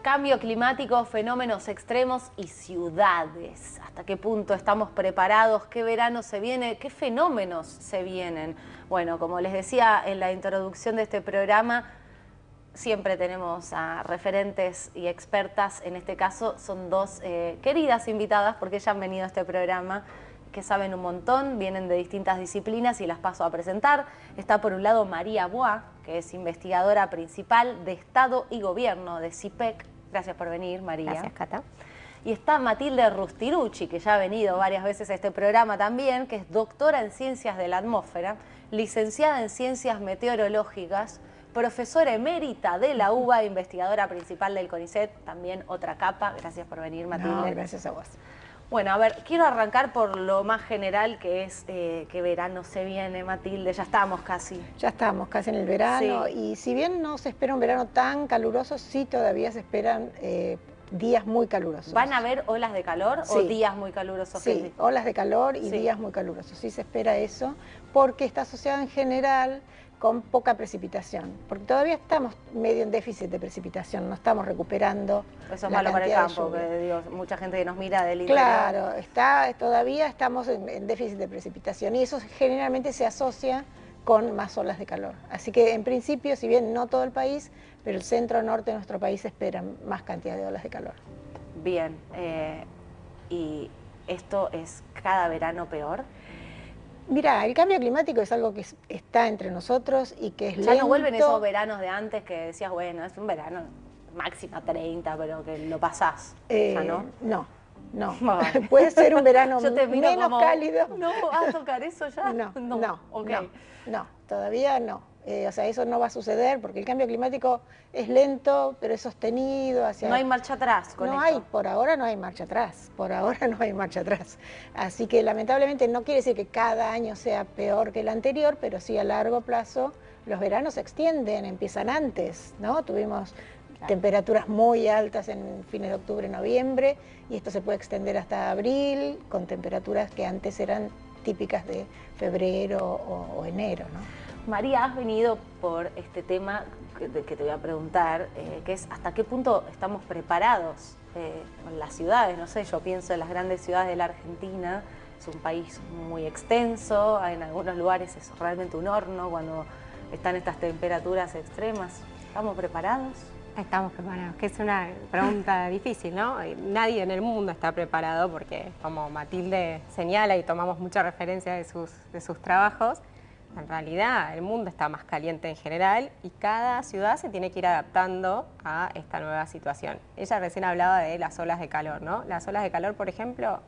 Cambio climático, fenómenos extremos y ciudades. ¿Hasta qué punto estamos preparados? ¿Qué verano se viene? ¿Qué fenómenos se vienen? Bueno, como les decía en la introducción de este programa, siempre tenemos a referentes y expertas. En este caso son dos queridas invitadas, porque ya han venido a este programa, que saben un montón, vienen de distintas disciplinas y las paso a presentar. Está por un lado María Boix, que es investigadora principal de Estado y Gobierno de CIPEC. Gracias por venir, María. Gracias, Cata. Y está Matilde Rustirucci, que ya ha venido varias veces a este programa también, que es doctora en Ciencias de la Atmósfera, licenciada en Ciencias Meteorológicas, profesora emérita de la UBA, investigadora principal del CONICET, también otra capa. Gracias por venir, Matilde. No, gracias a vos. Bueno, a ver, quiero arrancar por lo más general, que es que verano se viene, Matilde, ya estamos casi. Ya estamos casi en el verano, sí. Y si bien no se espera un verano tan caluroso, sí todavía se esperan días muy calurosos. ¿Van a haber olas de calor o días muy calurosos? Sí, olas de calor y días muy calurosos. Sí se espera eso, porque está asociado en general con poca precipitación, porque todavía estamos medio en déficit de precipitación, no estamos recuperando. Eso es malo para el campo, que digo, mucha gente que nos mira del interior. Claro, todavía estamos en déficit de precipitación y eso generalmente se asocia con más olas de calor. Así que en principio, si bien no todo el país, pero el centro-norte de nuestro país espera más cantidad de olas de calor. Bien, ¿y esto es cada verano peor? Mira, el cambio climático es algo que está entre nosotros y que es lento. Ya no vuelven esos veranos de antes que decías, bueno, es un verano máxima 30, pero que lo pasás, ¿ya no? No. Puede ser un verano menos cálido. ¿No vas a tocar eso ya? No, todavía no. O sea, eso no va a suceder porque el cambio climático es lento, pero es sostenido. No hay marcha atrás con esto. Por ahora no hay marcha atrás. Así que lamentablemente no quiere decir que cada año sea peor que el anterior, pero sí a largo plazo los veranos se extienden, empiezan antes, ¿no? Tuvimos temperaturas muy altas en fines de octubre, noviembre, y esto se puede extender hasta abril, con temperaturas que antes eran típicas de febrero o enero, ¿no? María, has venido por este tema que te voy a preguntar, que es hasta qué punto estamos preparados con las ciudades. No sé, yo pienso en las grandes ciudades de la Argentina, es un país muy extenso, en algunos lugares es realmente un horno cuando están estas temperaturas extremas. ¿Estamos preparados? Estamos preparados, que es una pregunta difícil, ¿no? Nadie en el mundo está preparado porque, como Matilde señala y tomamos mucha referencia de sus trabajos, en realidad el mundo está más caliente en general y cada ciudad se tiene que ir adaptando a esta nueva situación. Ella recién hablaba de las olas de calor, ¿no? Las olas de calor, por ejemplo,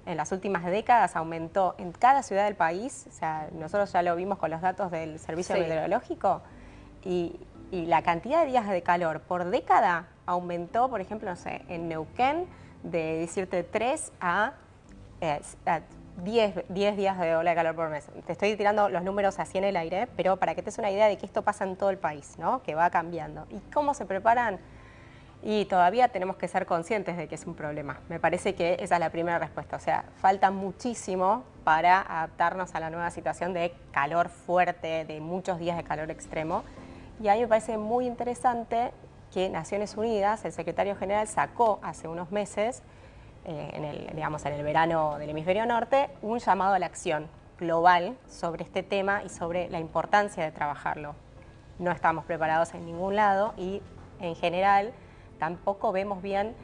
en las últimas décadas aumentó en cada ciudad del país, o sea, nosotros ya lo vimos con los datos del Servicio Meteorológico, y la cantidad de días de calor por década aumentó, por ejemplo, no sé, en Neuquén, de decirte 3 a 10 días de ola de calor por mes. Te estoy tirando los números así en el aire, pero para que te des una idea de que esto pasa en todo el país, ¿no? Que va cambiando. ¿Y cómo se preparan? Y todavía tenemos que ser conscientes de que es un problema. Me parece que esa es la primera respuesta. O sea, falta muchísimo para adaptarnos a la nueva situación de calor fuerte, de muchos días de calor extremo. Y a mí me parece muy interesante que Naciones Unidas, el secretario general, sacó hace unos meses, en el verano del hemisferio norte, un llamado a la acción global sobre este tema y sobre la importancia de trabajarlo. No estamos preparados en ningún lado y, en general, tampoco vemos bien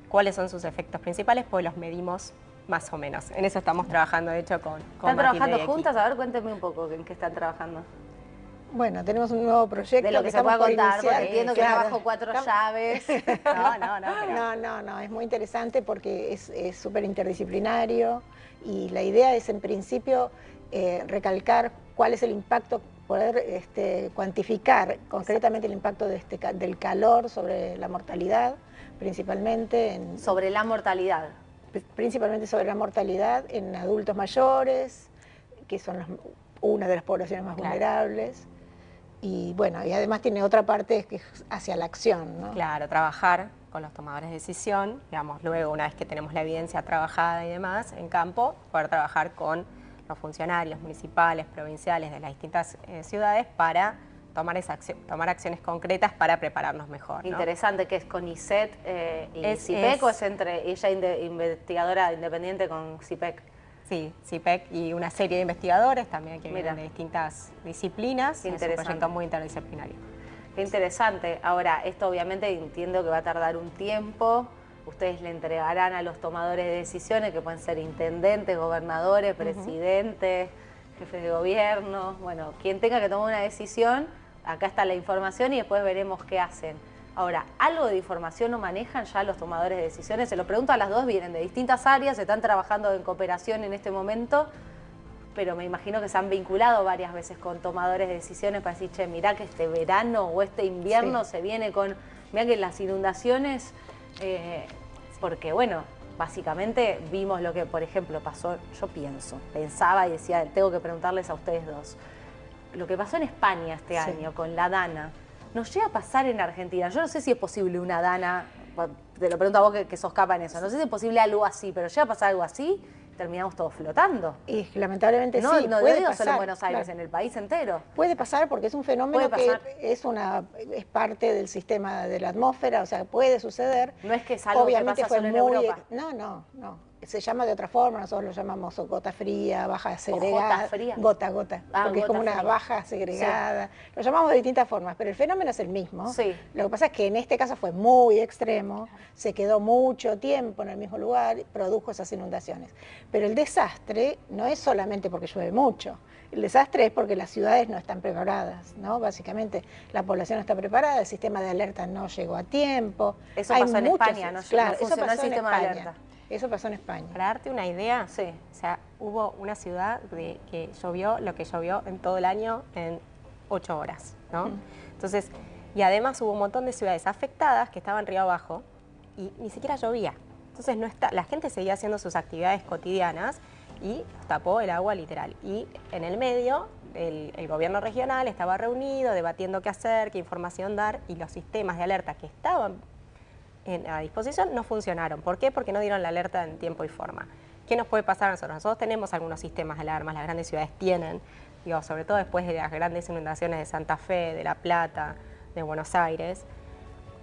cuáles son sus efectos principales, pues los medimos más o menos. En eso estamos trabajando, de hecho, con ¿Están trabajando juntas? A ver, cuénteme un poco en qué están trabajando. Bueno, tenemos un nuevo proyecto. De lo que se pueda contar, porque entiendo que trabajo 4 llaves. No, es muy interesante porque es súper interdisciplinario y la idea es, en principio, recalcar cuál es el impacto, poder cuantificar concretamente el impacto del calor sobre la mortalidad, principalmente en... Sobre la mortalidad. Principalmente sobre la mortalidad en adultos mayores, que son una de las poblaciones más vulnerables. Y bueno, y además tiene otra parte que es hacia la acción, ¿no? Claro, trabajar con los tomadores de decisión, digamos, luego una vez que tenemos la evidencia trabajada y demás en campo, poder trabajar con los funcionarios municipales, provinciales de las distintas ciudades para tomar acciones concretas para prepararnos mejor, ¿no? Interesante, que es con ISET y CIPEC, ¿o es entre ella investigadora independiente con CIPEC? Sí, CIPEC y una serie de investigadores también que vienen de distintas disciplinas. Es un proyecto muy interdisciplinario. Qué interesante. Ahora, esto obviamente entiendo que va a tardar un tiempo. Ustedes le entregarán a los tomadores de decisiones, que pueden ser intendentes, gobernadores, presidentes, jefes de gobierno. Bueno, quien tenga que tomar una decisión, acá está la información y después veremos qué hacen. Ahora, ¿algo de información no manejan ya los tomadores de decisiones? Se lo pregunto a las dos, vienen de distintas áreas, están trabajando en cooperación en este momento, pero me imagino que se han vinculado varias veces con tomadores de decisiones para decir, che, mirá que este verano o este invierno se viene con... Mirá que las inundaciones, porque bueno, básicamente vimos lo que, por ejemplo, pasó, pensaba y decía, tengo que preguntarles a ustedes dos, lo que pasó en España este año con la Dana. Nos llega a pasar en Argentina. Yo no sé si es posible una Dana te lo pregunto a vos que sos capa en eso, no sé si es posible algo así, pero llega a pasar algo así, terminamos todos flotando. Y lamentablemente no, sí, no puede digo pasar, solo en Buenos Aires, claro. en el país entero. Puede pasar porque es un fenómeno que es parte del sistema de la atmósfera, o sea, puede suceder. No es que es algo obviamente que pasa fue solo en muy, Europa. No. Se llama de otra forma, nosotros lo llamamos gota fría, baja segregada. ¿Gota fría? Gota, porque es como gota una fría. baja segregada. Sí. Lo llamamos de distintas formas, pero el fenómeno es el mismo. Sí. Lo que pasa es que en este caso fue muy extremo, se quedó mucho tiempo en el mismo lugar, produjo esas inundaciones. Pero el desastre no es solamente porque llueve mucho. El desastre es porque las ciudades no están preparadas, ¿no? Básicamente la población no está preparada, el sistema de alerta no llegó a tiempo. Eso pasó en España, ¿no? Claro, no funcionó el sistema de alerta. Eso pasó en España. Para darte una idea, sí. O sea, hubo una ciudad que llovió lo que llovió en todo el año en 8 horas, ¿no? Entonces, y además hubo un montón de ciudades afectadas que estaban río abajo y ni siquiera llovía. Entonces la gente seguía haciendo sus actividades cotidianas y tapó el agua literal. Y en el medio, el gobierno regional estaba reunido, debatiendo qué hacer, qué información dar, y los sistemas de alerta que estaban a disposición no funcionaron. ¿Por qué? Porque no dieron la alerta en tiempo y forma. ¿Qué nos puede pasar a nosotros? Nosotros tenemos algunos sistemas de alarmas, las grandes ciudades tienen, digo, sobre todo después de las grandes inundaciones de Santa Fe, de La Plata, de Buenos Aires.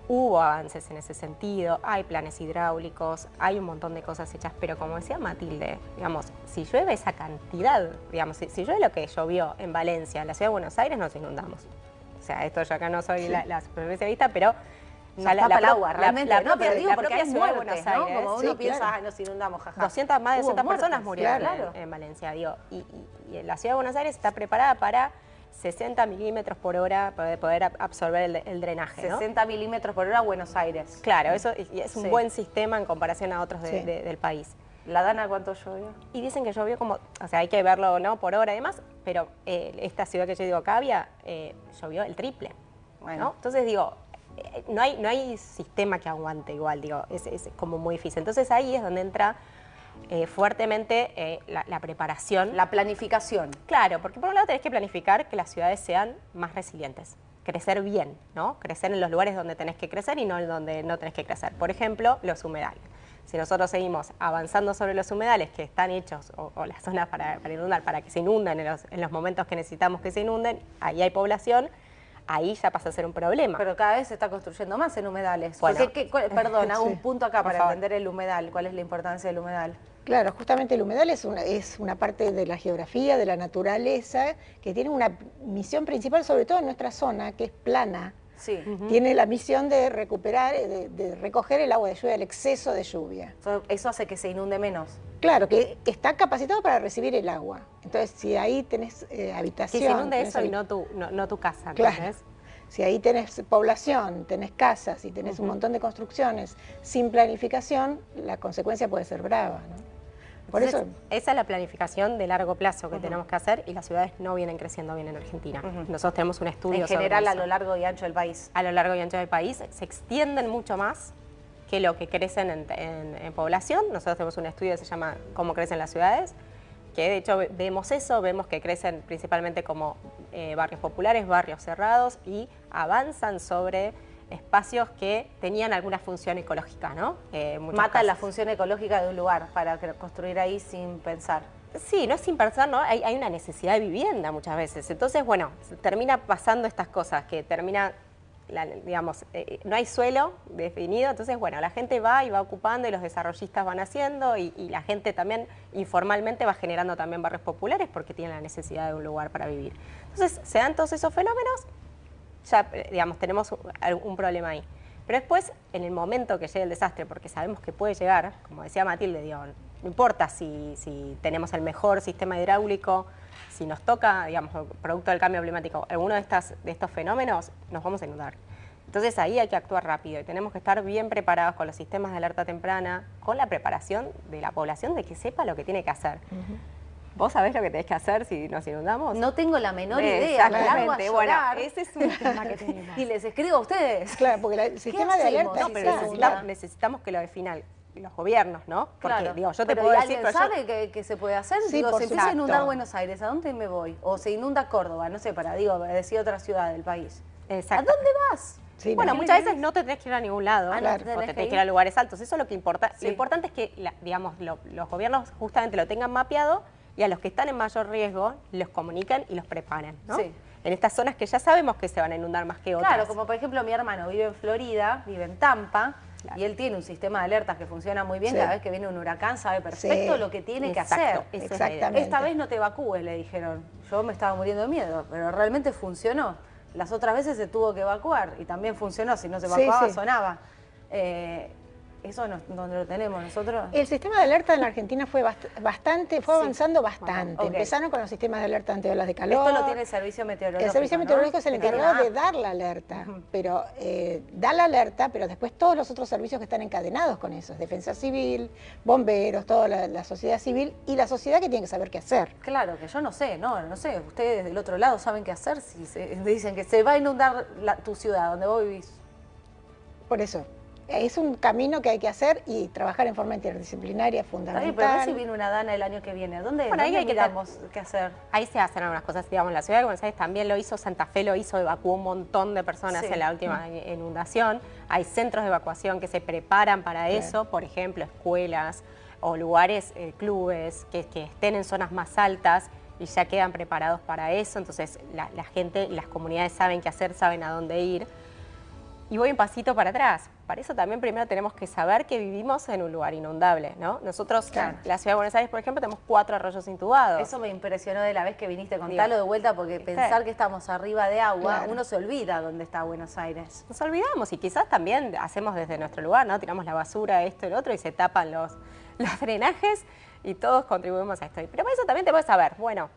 Hubo avances en ese sentido, hay planes hidráulicos, hay un montón de cosas hechas, pero como decía Matilde, digamos, si llueve esa cantidad, digamos, si llueve lo que llovió en Valencia, en la ciudad de Buenos Aires, nos inundamos. O sea, esto yo acá no soy la especialista, pero nos tapa el agua, realmente, la no, pero digo, porque hay ciudad de muertes, Buenos ¿no? Aires, Como uno piensa, nos inundamos, jaja. más de 200 personas murieron claro. en Valencia, digo, y la ciudad de Buenos Aires está preparada para 60 milímetros por hora para poder absorber el drenaje, ¿no? 60 milímetros por hora Buenos Aires. Claro, eso es un buen sistema en comparación a otros del país. ¿La Dana cuánto llovió? Y dicen que llovió como, o sea, hay que verlo, ¿no?, por hora y demás, pero esta ciudad que yo digo, Cavia, llovió el triple, bueno. ¿no? Entonces digo, no hay sistema que aguante igual, digo, es como muy difícil. Entonces ahí es donde entra fuertemente la preparación. La planificación. Claro, porque por un lado tenés que planificar que las ciudades sean más resilientes, crecer bien, ¿no? Crecer en los lugares donde tenés que crecer y no en donde no tenés que crecer. Por ejemplo, los humedales. Si nosotros seguimos avanzando sobre los humedales que están hechos, o las zonas para inundar, para que se inunden en los momentos que necesitamos que se inunden, ahí hay población, ahí ya pasa a ser un problema. Pero cada vez se está construyendo más en humedales. Bueno. Perdón, hago un punto acá para favor. entender el humedal. ¿Cuál es la importancia del humedal? Claro, justamente el humedal es una parte de la geografía, de la naturaleza, que tiene una misión principal, sobre todo en nuestra zona, que es plana. Sí. Tiene la misión de recuperar, de recoger el agua de lluvia, el exceso de lluvia. Eso hace que se inunde menos. Claro, que está capacitado para recibir el agua. Entonces, si ahí tenés habitación... Que se inunde eso y no tu casa, claro. ¿entendés? Si ahí tenés población, tenés casas y tenés un montón de construcciones sin planificación, la consecuencia puede ser brava, ¿no? Por Entonces, eso... esa es la planificación de largo plazo que tenemos que hacer, y las ciudades no vienen creciendo bien en Argentina. Nosotros tenemos un estudio en general sobre a eso. lo largo y ancho del país. A lo largo y ancho del país se extienden mucho más que lo que crecen en población. Nosotros tenemos un estudio que se llama Cómo crecen las ciudades, que de hecho vemos eso, vemos que crecen principalmente como barrios populares, barrios cerrados, y avanzan sobre espacios que tenían alguna función ecológica, ¿no? Matan la función ecológica de un lugar para construir ahí sin pensar. Sí, no es sin pensar, ¿no? Hay una necesidad de vivienda muchas veces. Entonces, bueno, termina pasando estas cosas, que termina, digamos, no hay suelo definido, entonces, bueno, la gente va y va ocupando y los desarrollistas van haciendo y la gente también informalmente va generando también barrios populares porque tienen la necesidad de un lugar para vivir. Entonces, se dan todos esos fenómenos, ya, digamos, tenemos un problema ahí. Pero después, en el momento que llegue el desastre, porque sabemos que puede llegar, como decía Matilde, digo, no importa si tenemos el mejor sistema hidráulico, si nos toca, digamos, producto del cambio climático, alguno de estos fenómenos, nos vamos a inundar. Entonces ahí hay que actuar rápido y tenemos que estar bien preparados con los sistemas de alerta temprana, con la preparación de la población de que sepa lo que tiene que hacer. ¿Vos sabés lo que tenés que hacer si nos inundamos? No tengo la menor idea. Exactamente. Bueno, ese es un tema que tenemos. Y les escribo a ustedes. Claro, porque el sistema de alerta... No, pero necesitamos que lo definan los gobiernos, ¿no? Porque, claro, digo, yo te pero puedo ¿alguien decir... Pero sabe que se puede hacer? Sí, digo, por se empieza a inundar supuesto. Buenos Aires, ¿a dónde me voy? O se inunda Córdoba, no sé, decir otra ciudad del país. Exacto. ¿A dónde vas? Sí, bueno, muchas veces no te tenés que ir a ningún lado, claro. o te tenés que ir a lugares altos. Eso es lo que importa. Sí. Lo importante es que, digamos, los gobiernos justamente lo tengan mapeado y a los que están en mayor riesgo los comunican y los preparan, ¿no? Sí. En estas zonas que ya sabemos que se van a inundar más que otras. Claro, como por ejemplo mi hermano vive en Florida, vive en Tampa, y él tiene un sistema de alertas que funciona muy bien. Cada vez que viene un huracán sabe perfecto lo que tiene que hacer. Exactamente. Esta vez no te evacúes, le dijeron. Yo me estaba muriendo de miedo, pero realmente funcionó. Las otras veces se tuvo que evacuar y también funcionó. Si no se evacuaba, sonaba. Eso no lo tenemos nosotros. El sistema de alerta en la Argentina fue avanzando bastante. Okay. Empezaron con los sistemas de alerta ante olas de calor. Esto lo tiene el servicio meteorológico. El servicio meteorológico es el encargado de dar la alerta, pero da la alerta, pero después todos los otros servicios que están encadenados con eso, Defensa Civil, bomberos, toda la sociedad civil y la sociedad que tiene que saber qué hacer. Claro, que yo no sé, no sé. Ustedes del otro lado saben qué hacer si dicen que se va a inundar tu ciudad, donde vos vivís. Por eso. Es un camino que hay que hacer y trabajar en forma interdisciplinaria fundamental. Pero a ver si viene una dana el año que viene. ¿Dónde ahí miramos qué hacer? Ahí se hacen algunas cosas, digamos, la ciudad de Buenos Aires también lo hizo, Santa Fe lo hizo, evacuó un montón de personas en la última inundación. Hay centros de evacuación que se preparan para eso, por ejemplo, escuelas o lugares, clubes que estén en zonas más altas y ya quedan preparados para eso. Entonces la gente, las comunidades saben qué hacer, saben a dónde ir. Y voy un pasito para atrás. Para eso también primero tenemos que saber que vivimos en un lugar inundable, ¿no? Nosotros, la Ciudad de Buenos Aires, por ejemplo, tenemos 4 arroyos intubados. Eso me impresionó de la vez que viniste, contalo de vuelta, porque pensar que estamos arriba de agua, uno se olvida dónde está Buenos Aires. Nos olvidamos y quizás también hacemos desde nuestro lugar, ¿no? Tiramos la basura, esto y lo otro, y se tapan los drenajes y todos contribuimos a esto. Pero para eso también te puedes saber, bueno,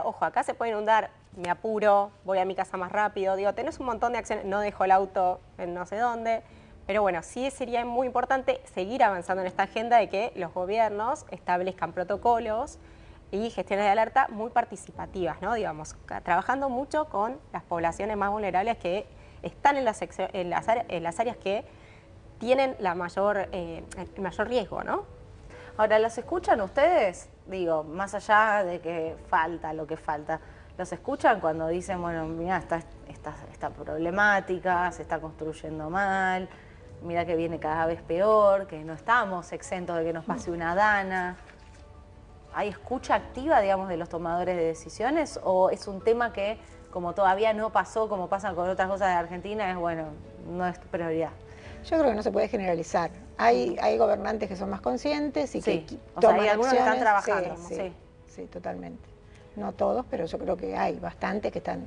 ojo, acá se puede inundar, me apuro, voy a mi casa más rápido, digo, tenés un montón de acciones, no dejo el auto en no sé dónde, pero bueno, sí sería muy importante seguir avanzando en esta agenda de que los gobiernos establezcan protocolos y gestiones de alerta muy participativas, ¿no? Digamos, trabajando mucho con las poblaciones más vulnerables que están en las áreas que tienen el mayor riesgo, ¿no? Ahora, ¿los escuchan ustedes? Digo, más allá de que falta lo que falta, ¿los escuchan cuando dicen, bueno, mira, esta problemática, se está construyendo mal, mira que viene cada vez peor, que no estamos exentos de que nos pase una dana? ¿Hay escucha activa, digamos, de los tomadores de decisiones? ¿O es un tema que, como todavía no pasó, como pasa con otras cosas de Argentina, es bueno, no es prioridad? Yo creo que no se puede generalizar. Hay gobernantes que son más conscientes y que toman hay algunos acciones. que están trabajando. Sí, totalmente. No todos, pero yo creo que hay bastantes que están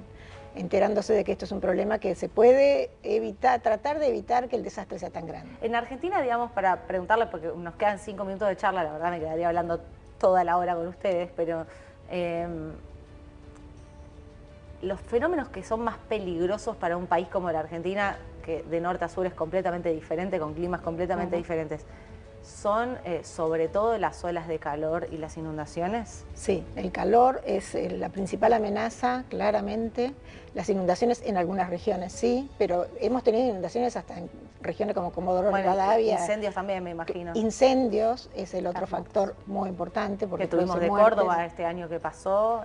enterándose de que esto es un problema que se puede evitar, tratar de evitar que el desastre sea tan grande. En Argentina, digamos, para preguntarle, porque nos quedan 5 minutos de charla, la verdad me quedaría hablando toda la hora con ustedes, pero los fenómenos que son más peligrosos para un país como la Argentina, que de norte a sur es completamente diferente, con climas completamente diferentes, ¿son sobre todo las olas de calor y las inundaciones? Sí, el calor es la principal amenaza, claramente. Las inundaciones en algunas regiones sí, pero hemos tenido inundaciones hasta en regiones como Comodoro Rivadavia. Incendios también, me imagino. Incendios es el otro factor muy importante. Porque que tuvimos de muertes. Córdoba este año que pasó,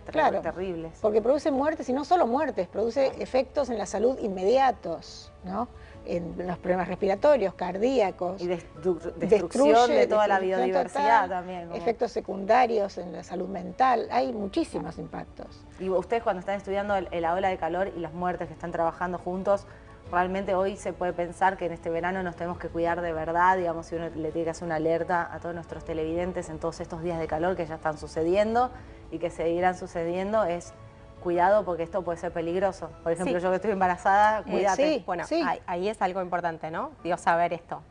terribles. Porque produce muertes, y no solo muertes, produce efectos en la salud inmediatos, ¿no? En los problemas respiratorios, cardíacos. Y destrucción de toda la biodiversidad también. Como... efectos secundarios en la salud mental, hay muchísimos impactos. Y ustedes cuando están estudiando la ola de calor y las muertes que están trabajando juntos, realmente hoy se puede pensar que en este verano nos tenemos que cuidar de verdad, digamos, si uno le tiene que hacer una alerta a todos nuestros televidentes en todos estos días de calor que ya están sucediendo y que seguirán sucediendo, es... cuidado porque esto puede ser peligroso. Por ejemplo, yo que estoy embarazada, cuídate. Bueno, ahí es algo importante, ¿no? Digo, saber esto.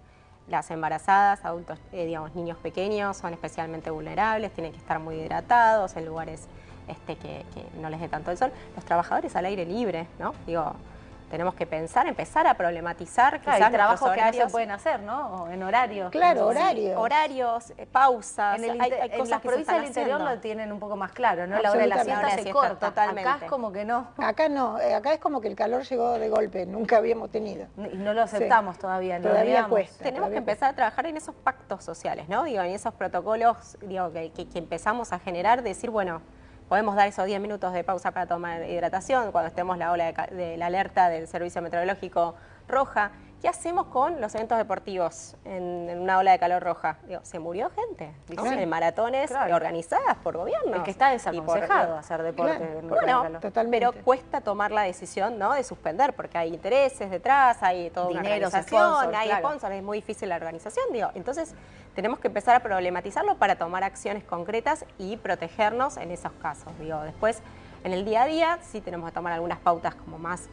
Las embarazadas, adultos, digamos, niños pequeños son especialmente vulnerables, tienen que estar muy hidratados en lugares que no les dé tanto el sol. Los trabajadores al aire libre, ¿no? Digo, tenemos que empezar a problematizar. Claro, hay trabajos que no se pueden hacer, ¿no? O en horarios. Claro, horarios. Horarios, pausas. Hay cosas en las provincias del interior lo tienen un poco más claro, ¿no? La hora de la siesta se corta. Totalmente. Acá es como que no. Acá no, acá es como que el calor llegó de golpe, nunca habíamos tenido. Y no lo aceptamos todavía. Todavía cuesta. Tenemos que empezar a trabajar en esos pactos sociales, ¿no? Digo, en esos protocolos, digo, que empezamos a generar, decir, bueno, podemos dar esos 10 minutos de pausa para tomar hidratación cuando estemos la ola de la alerta del Servicio Meteorológico roja. ¿Qué hacemos con los eventos deportivos en una ola de calor roja? Digo, se murió gente, en maratones organizadas por gobiernos. El que está desaconsejado hacer deporte. Bueno, totalmente. Pero cuesta tomar la decisión, ¿no?, de suspender, porque hay intereses detrás, hay toda una organización, hay sponsors, es muy difícil la organización, digo. Entonces, tenemos que empezar a problematizarlo para tomar acciones concretas y protegernos en esos casos. Digo, después, en el día a día, sí tenemos que tomar algunas pautas como más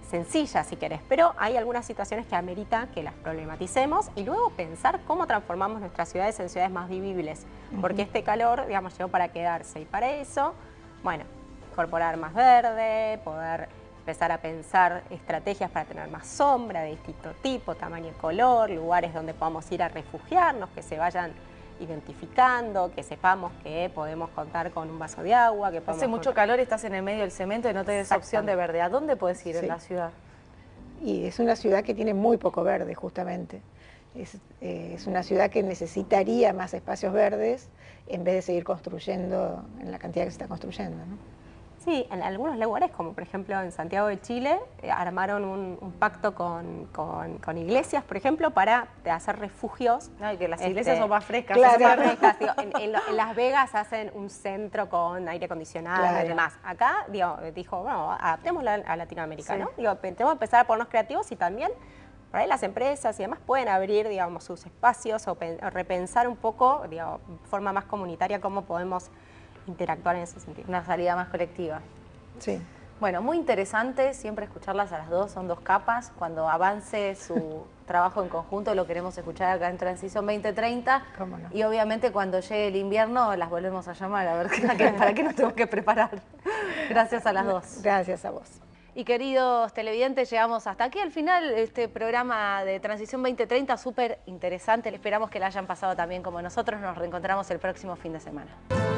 sencillas, si querés, pero hay algunas situaciones que amerita que las problematicemos y luego pensar cómo transformamos nuestras ciudades en ciudades más vivibles, porque este calor, digamos, llegó para quedarse, y para eso, bueno, incorporar más verde, poder empezar a pensar estrategias para tener más sombra de distinto tipo, tamaño y color, lugares donde podamos ir a refugiarnos, que se vayan identificando, que sepamos que podemos contar con un vaso de agua. Que hace mucho calor, estás en el medio del cemento y no tenés opción de verde. ¿A dónde puedes ir en la ciudad? Y es una ciudad que tiene muy poco verde, justamente. Es una ciudad que necesitaría más espacios verdes en vez de seguir construyendo en la cantidad que se está construyendo, ¿no? Sí, en algunos lugares, como por ejemplo en Santiago de Chile, armaron un pacto con iglesias, por ejemplo, para hacer refugios. Ay, que las iglesias son más frescas. Claro, son más frescas. Digo, en Las Vegas hacen un centro con aire acondicionado y demás. Acá, dijo, bueno, adaptémoslo a Latinoamérica, ¿no? Digo, tenemos que empezar a ponernos creativos y también por ahí las empresas y demás pueden abrir, digamos, sus espacios o repensar un poco, de forma más comunitaria, cómo podemos interactuar en ese sentido. Una salida más colectiva. Sí. Bueno, muy interesante siempre escucharlas a las dos, son dos capas. Cuando avance su trabajo en conjunto lo queremos escuchar acá en Transición 2030. ¿Cómo no? Y obviamente cuando llegue el invierno las volvemos a llamar a ver para qué nos tenemos que preparar. Gracias a las dos. Gracias a vos. Y queridos televidentes, llegamos hasta aquí al final de este programa de Transición 2030, súper interesante. Le esperamos que la hayan pasado también como nosotros. Nos reencontramos el próximo fin de semana.